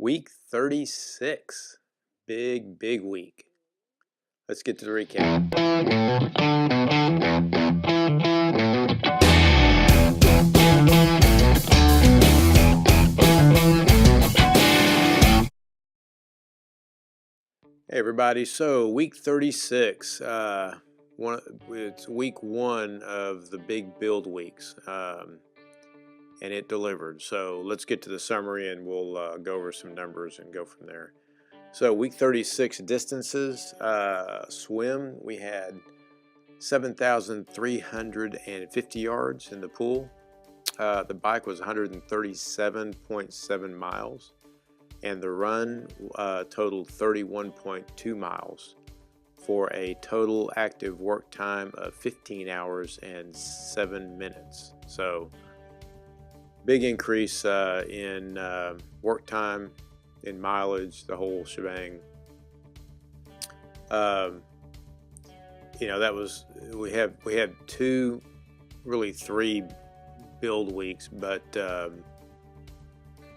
Week 36. Big week. Let's get to the recap. Hey everybody, so week 36, it's week one of the big build weeks, and it delivered. So let's get to the summary and we'll go over some numbers and go from there. So week 36 distances, swim, we had 7,350 yards in the pool. The bike was 137.7 miles. And the run totaled 31.2 miles for a total active work time of 15 hours and 7 minutes. So big increase in work time, in mileage, the whole shebang. That was we had two, really three build weeks, but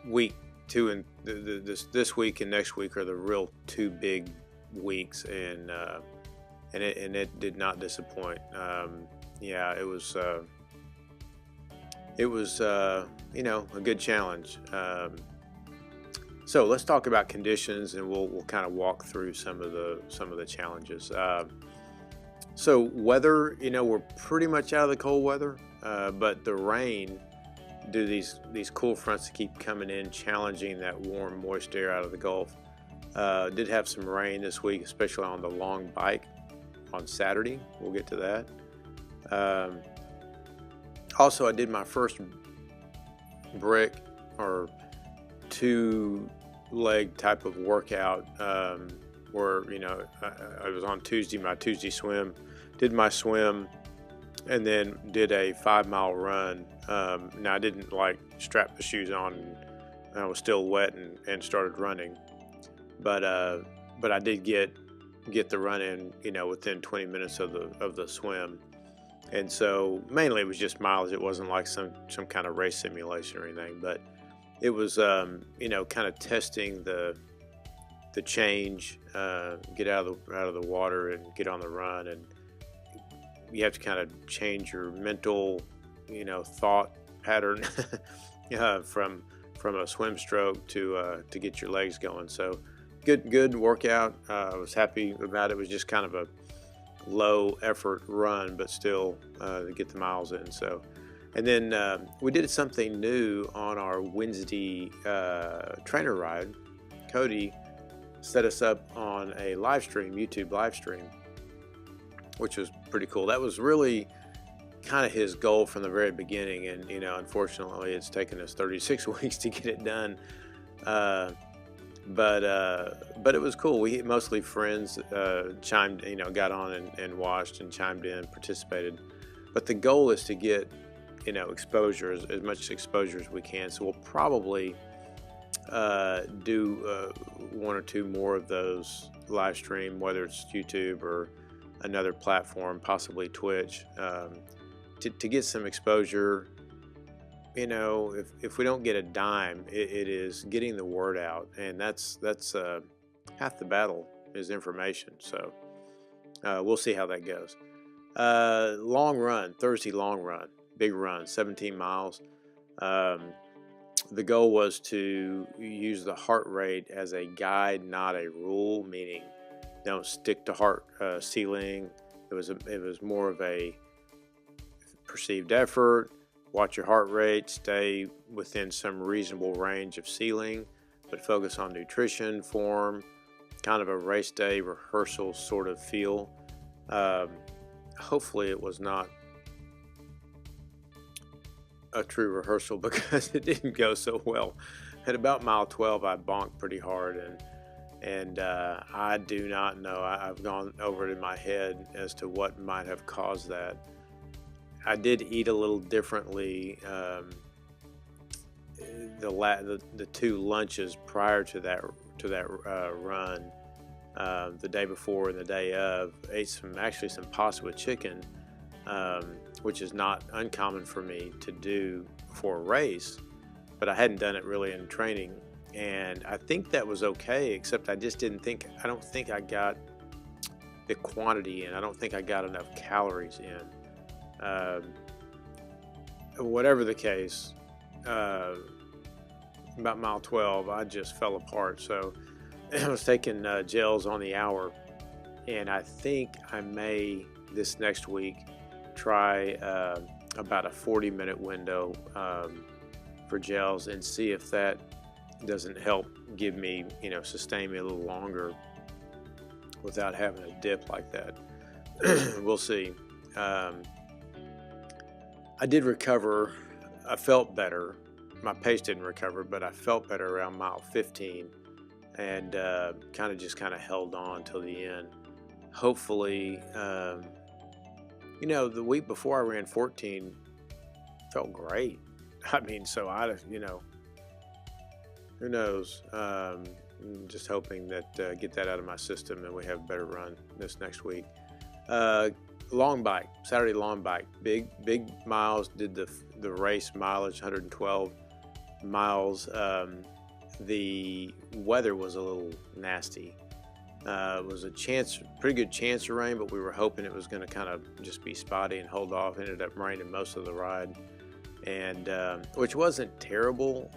week 2 and this week and next week are the real two big weeks, and it did not disappoint. It was a good challenge. So let's talk about conditions, and we'll kind of walk through some of the challenges. So weather, we're pretty much out of the cold weather, but the rain, do these cool fronts keep coming in, challenging that warm, moist air out of the Gulf. Did have some rain this week, especially on the long bike on Saturday. We'll get to that. Also, I did my first brick or two-leg type of workout, where I was on Tuesday, my Tuesday swim, did my swim, and then did a 5-mile run. Now I didn't strap the shoes on, and I was still wet and started running, but I did get the run in, within 20 minutes of the swim. And so mainly it was just miles. It wasn't like some kind of race simulation or anything, but it was kind of testing the change, get out of the water and get on the run. And you have to kind of change your mental, thought pattern from a swim stroke to get your legs going. So good workout. I was happy about it. It was just kind of a low effort run, but still to get the miles in. So, and then we did something new on our Wednesday trainer ride. Cody set us up on a YouTube live stream, which was pretty cool. That was really kind of his goal from the very beginning, and unfortunately it's taken us 36 weeks to get it done, but it was cool. We mostly friends chimed, got on and watched and chimed in, participated, but the goal is to get exposure, as much exposure as we can. So we'll probably do one or two more of those live stream, whether it's YouTube or another platform, possibly Twitch, to get some exposure. If we don't get a dime, it is getting the word out, and that's half the battle is information. So we'll see how that goes. Long run, Thursday long run, big run, 17 miles. The goal was to use the heart rate as a guide, not a rule, meaning don't stick to heart ceiling. It was more of a perceived effort. Watch your heart rate, stay within some reasonable range of ceiling, but focus on nutrition, form, kind of a race day rehearsal sort of feel. Hopefully it was not a true rehearsal, because it didn't go so well. At about mile 12, I bonked pretty hard, and I do not know. I've gone over it in my head as to what might have caused that. I did eat a little differently. The two lunches prior to that run, the day before and the day of, ate some pasta with chicken, which is not uncommon for me to do before a race, but I hadn't done it really in training. and I think that was okay, except I don't think I got the quantity in. I don't think I got enough calories in. Whatever the case, about mile 12, I just fell apart. So I was taking gels on the hour, and I think I may this next week try about a 40-minute window for gels and see if that doesn't help give me, sustain me a little longer without having a dip like that. We'll see. I did recover. I felt better. My pace didn't recover, but I felt better around mile 15, and kind of held on till the end. Hopefully, the week before I ran 14 felt great. I mean, so who knows? Just hoping that get that out of my system and we have a better run this next week. Long bike, Saturday long bike, big miles. Did the race mileage, 112 miles. The weather was a little nasty. It was pretty good chance of rain, but we were hoping it was going to kind of just be spotty and hold off. Ended up raining most of the ride, and which wasn't terrible.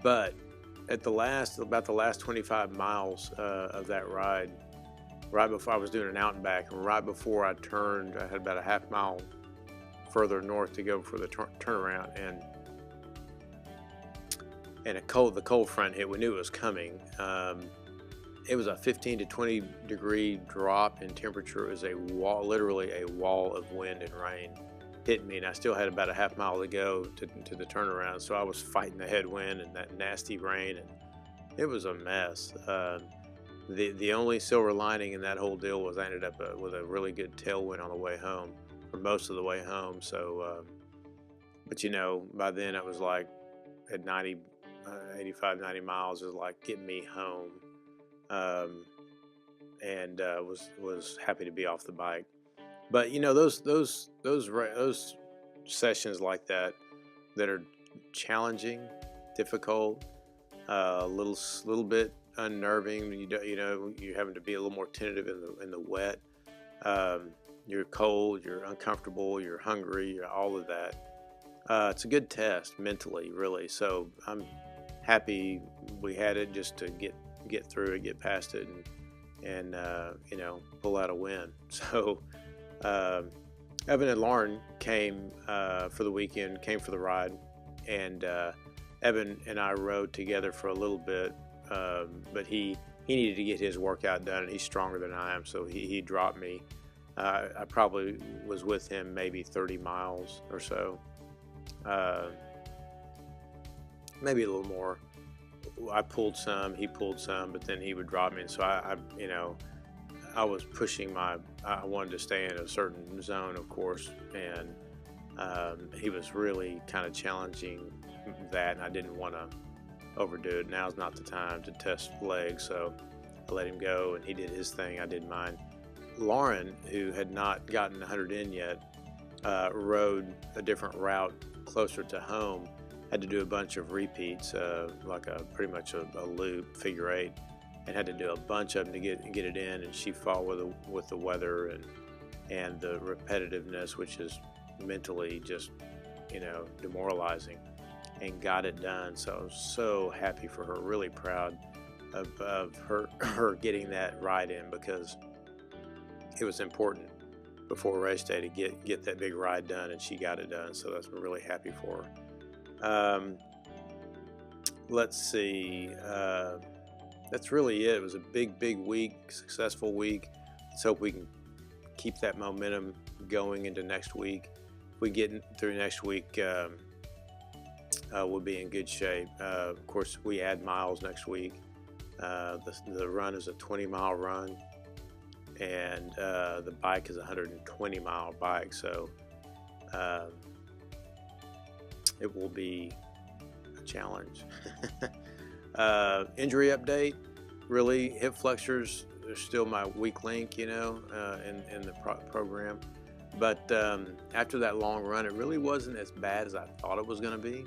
But at about the last 25 miles of that ride, right before I was doing an out and back, and right before I turned, I had about a half mile further north to go for the turnaround, and the cold front hit. We knew it was coming. It was a 15 to 20 degree drop in temperature. It was literally a wall of wind and rain hit me, and I still had about a half mile to go to the turnaround. So I was fighting the headwind and that nasty rain, and it was a mess. The only silver lining in that whole deal was I ended up with a really good tailwind on the way home, for most of the way home. So, but by then I was like at 85, 90 miles is like getting me home, and was happy to be off the bike. But those sessions like that are challenging, difficult, a little bit unnerving. You're having to be a little more tentative in the wet. You're cold, you're uncomfortable, you're hungry, you're all of that. It's a good test mentally, really. So I'm happy we had it just to get through it, get past it, and pull out a win. So Evan and Lauren came for the weekend, came for the ride, and Evan and I rode together for a little bit, but he needed to get his workout done, and he's stronger than I am, so he dropped me. I probably was with him maybe 30 miles or so, maybe a little more. I pulled some, he pulled some, but then he would drop me, and so I was pushing I wanted to stay in a certain zone, of course, and he was really kind of challenging that, and I didn't want to overdo it. Now's not the time to test legs, so I let him go, and he did his thing, I did mine. Lauren, who had not gotten 100 in yet, rode a different route closer to home, had to do a bunch of repeats, like pretty much a loop, figure eight, and had to do a bunch of them to get it in, and she fought with the weather and the repetitiveness, which is mentally just demoralizing, and got it done. So I was so happy for her, really proud of her getting that ride in, because it was important before race day to get that big ride done, and she got it done. So I'm really happy for her. Let's see. That's really it. It was a big week, successful week. Let's hope we can keep that momentum going into next week. If we get through next week, we'll be in good shape. Of course, we add miles next week. The run is a 20-mile run, and the bike is a 120-mile bike. So it will be a challenge. Injury update, really, hip flexors are still my weak link, in the program. But after that long run, it really wasn't as bad as I thought it was going to be.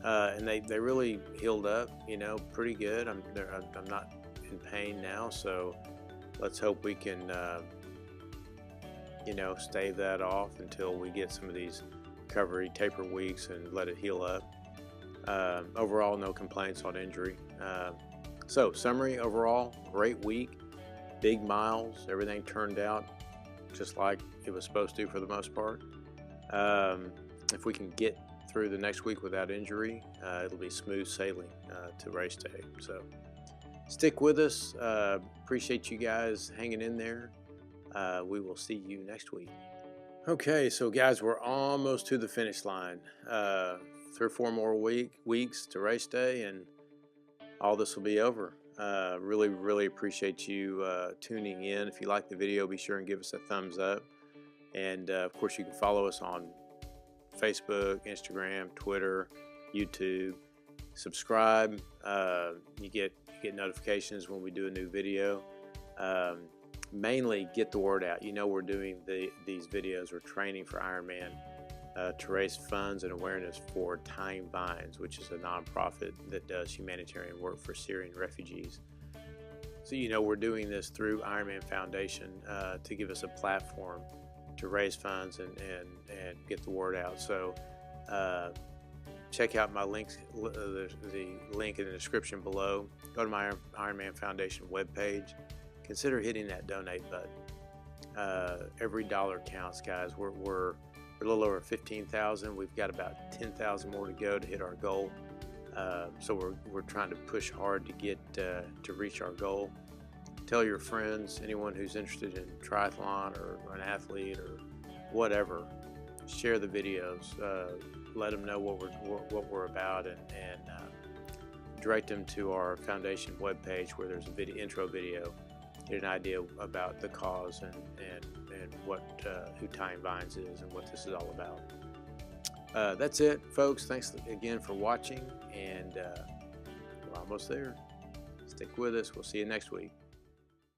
and they really healed up, pretty good. I'm not in pain now, so let's hope we can stave that off until we get some of these recovery taper weeks and let it heal up. Overall, no complaints on injury. So summary, overall, great week, big miles, everything turned out just like it was supposed to for the most part. If we can get through the next week without injury, it'll be smooth sailing to race day. So stick with us. Appreciate you guys hanging in there. We will see you next week. Okay, so guys, we're almost to the finish line. 3 or 4 more weeks to race day, and all this will be over. Really appreciate you tuning in. If you like the video, be sure and give us a thumbs up. And of course, you can follow us on Facebook, Instagram, Twitter, YouTube. Subscribe. You get notifications when we do a new video. Mainly get the word out. We're doing these videos. We're training for Ironman to raise funds and awareness for Tying Vines, which is a nonprofit that does humanitarian work for Syrian refugees. So we're doing this through Ironman Foundation to give us a platform to raise funds and get the word out. So check out my links, the link in the description below. Go to my Ironman Foundation webpage. Consider hitting that donate button. Every dollar counts, guys. We're a little over 15,000. We've got about 10,000 more to go to hit our goal. So we're trying to push hard to get to reach our goal. Tell your friends, anyone who's interested in triathlon or an athlete or whatever, share the videos. Let them know what we're about, and direct them to our foundation webpage where there's a intro video. Get an idea about the cause and what who Tying Vines is and what this is all about. That's it, folks. Thanks again for watching, and we're almost there. Stick with us. We'll see you next week.